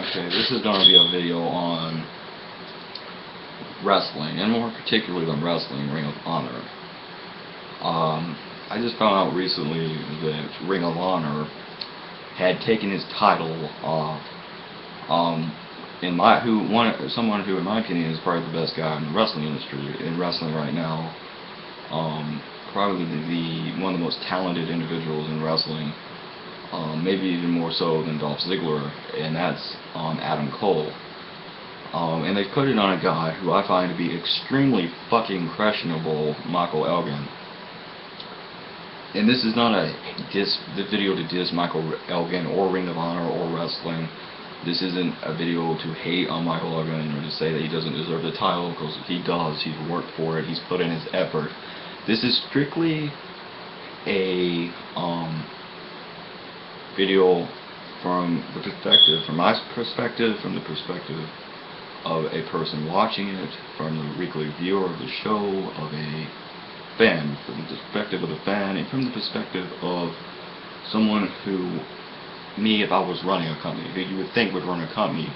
Okay, this is going to be a video on wrestling, and more particularly than wrestling, Ring of Honor. I just found out recently that Ring of Honor had taken his title off someone who, in my opinion, is probably the best guy in the wrestling industry, in wrestling right now. Probably one of the most talented individuals in wrestling, maybe even more so than Dolph Ziggler, and that's Adam Cole. And they put it on a guy who I find to be extremely fucking questionable, Michael Elgin. And this is not the video to diss Michael Elgin or Ring of Honor or wrestling. This isn't a video to hate on Michael Elgin or to say that he doesn't deserve the title, because he does. He's worked for it. He's put in his effort. This is strictly a video from my perspective, from the perspective of a person watching it, from the weekly viewer of the show, of a fan, from the perspective of the fan, and from the perspective of someone who, me, if I was running a company, who you would think would run a company.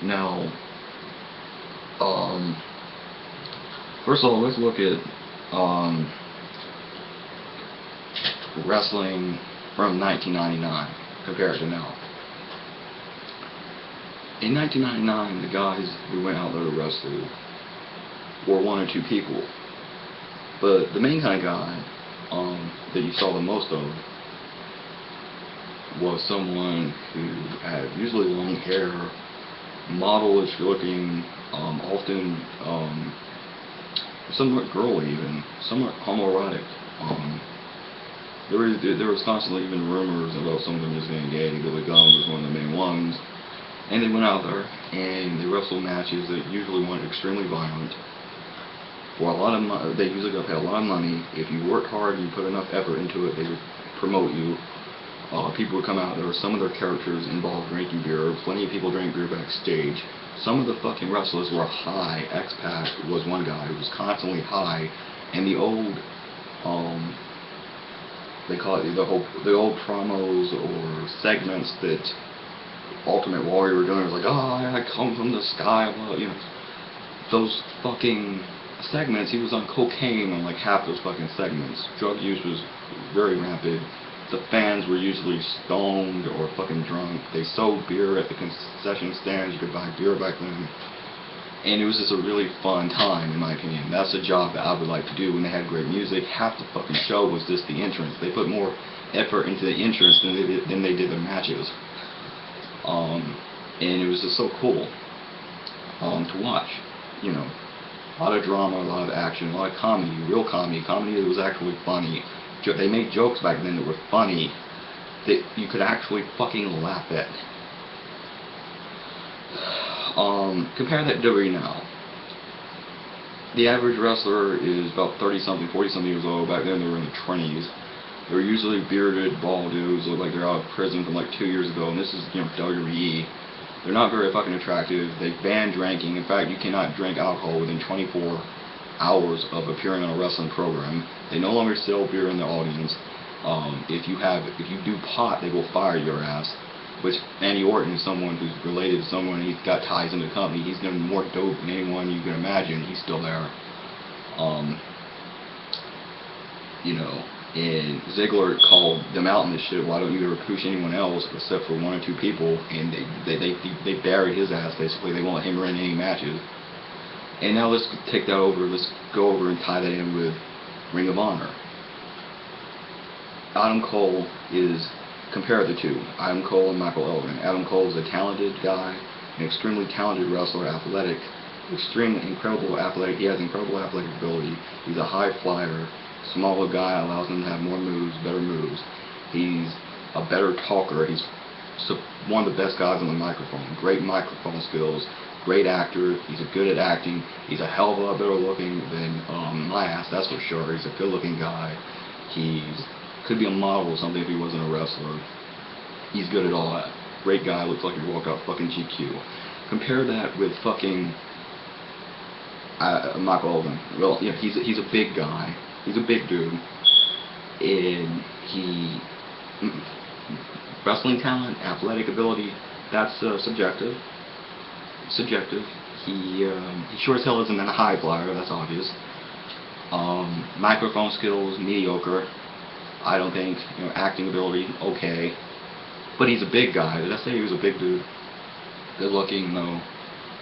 Now, first of all, let's look at wrestling from 1999 compared to now. In 1999, the guys who went out there to wrestle were one or two people. But the main kind of guy that you saw the most of was someone who had usually long hair, modelish looking, often somewhat girly, even somewhat homoerotic. There was constantly even rumors about some of them just getting gay. Billy Gunn was one of the main ones. And they went out there and they wrestled matches that usually went extremely violent. For a lot of money, they usually got paid a lot of money. If you worked hard and you put enough effort into it, they would promote you. People would come out there. Some of their characters involved drinking beer. Plenty of people drank beer backstage. Some of the fucking wrestlers were high. X-Pac was one guy who was constantly high. And the old, they call it the old promos or segments that Ultimate Warrior were doing. It was like, oh, I come from the sky. Well, you know, those fucking segments. He was on cocaine on like half those fucking segments. Drug use was very rampant. The fans were usually stoned or fucking drunk. They sold beer at the concession stands. You could buy beer back then. And it was just a really fun time, in my opinion. That's a job that I would like to do when they had great music. Half the fucking show was just the entrance. They put more effort into the entrance than they did the matches. And it was just so cool to watch. You know, a lot of drama, a lot of action, a lot of comedy, real comedy that was actually funny. They made jokes back then that were funny, that you could actually fucking laugh at. Compare that to WWE now. The average wrestler is about 30-something, 40-something years old. Back then they were in the 20s. They were usually bearded, bald dudes, look like they're out of prison from like 2 years ago, and this is, you know, WWE. They're not very fucking attractive. They ban drinking. In fact, you cannot drink alcohol within 24 hours of appearing on a wrestling program. They no longer sell beer in the audience. If you do pot, they will fire your ass. Which Randy Orton is someone who's related to someone. He's got ties in the company. He's done more dope than anyone you can imagine. He's still there. You know, and Ziggler called them out on this shit. Why don't you ever push anyone else except for one or two people? And they buried his ass basically. They won't let him run any matches. And now let's take that over. Let's go over and tie that in with Ring of Honor. Adam Cole is, compare the two, Adam Cole and Michael Elgin. Adam Cole is a talented guy, an extremely talented wrestler, athletic, incredible athletic. He has incredible athletic ability. He's a high flyer. Smaller guy allows him to have more moves, better moves. He's a better talker. He's one of the best guys on the microphone. Great microphone skills. Great actor. He's good at acting. He's a hell of a lot better looking than my ass, that's for sure. He's a good looking guy. Could be a model or something if he wasn't a wrestler. He's good at all that. Great guy. Looks like he walked out fucking GQ. Compare that with fucking Michael Elgin. Well, yeah, he's a big guy. He's a big dude. And wrestling talent, athletic ability, That's subjective. Subjective. He sure as hell isn't a high flyer, that's obvious. Microphone skills, mediocre. I don't think, acting ability, okay. But he's a big guy. Did I say he was a big dude? Good looking, no.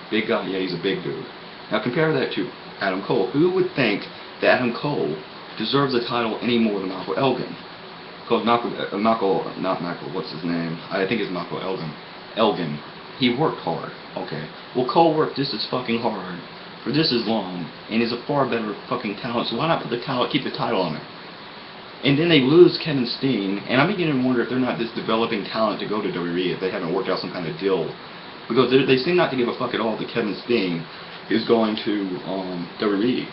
Big guy, yeah, he's a big dude. Now compare that to Adam Cole. Who would think that Adam Cole deserves a title any more than Michael Elgin? Because what's his name? I think it's Michael Elgin. Elgin. He worked hard. Okay. Well, Cole worked just as fucking hard for this as long, and is a far better fucking talent. So why not put the talent, keep the title on it? And then they lose Kevin Steen, and I'm beginning to wonder if they're not just developing talent to go to WWE if they haven't worked out some kind of deal. Because they seem not to give a fuck at all that Kevin Steen is going to WWE.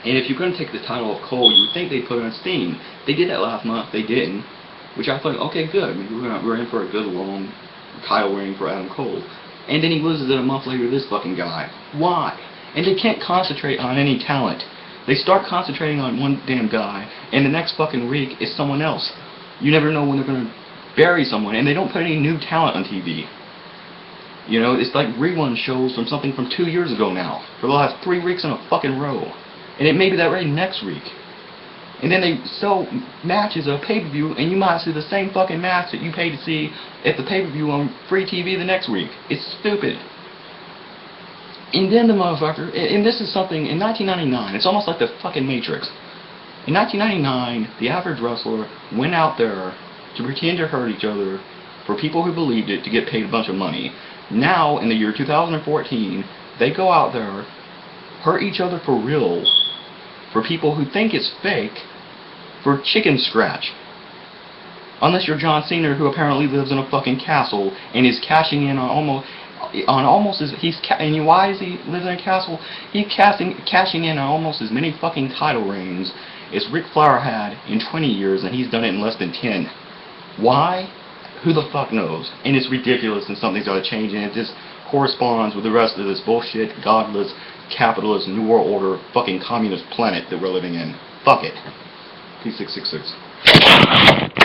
And if you're going to take the title of Cole, you would think they'd put it on Steen. They did that last month. They didn't. Which I thought, okay, good. I mean, we're in for a good long title reign for Adam Cole. And then he loses it a month later to this fucking guy. Why? And they can't concentrate on any talent. They start concentrating on one damn guy, and the next fucking week is someone else. You never know when they're going to bury someone, and they don't put any new talent on TV. It's like rerun shows from something from 2 years ago now, for the last 3 weeks in a fucking row. And it may be that way next week. And then they sell matches at a pay-per-view, and you might see the same fucking match that you paid to see at the pay-per-view on free TV the next week. It's stupid. And then the motherfucker, and this is something, in 1999, it's almost like the fucking Matrix. In 1999, the average wrestler went out there to pretend to hurt each other for people who believed it to get paid a bunch of money. Now, in the year 2014, they go out there, hurt each other for real, for people who think it's fake, for chicken scratch. Unless you're John Cena, who apparently lives in a fucking castle and is cashing in on why is he living in a castle? He's cashing in on almost as many fucking title reigns as Ric Flair had in 20 years, and he's done it in less than 10. Why? Who the fuck knows? And it's ridiculous, and something's got to change, and it just corresponds with the rest of this bullshit, godless, capitalist, New World Order, fucking communist planet that we're living in. Fuck it. P666.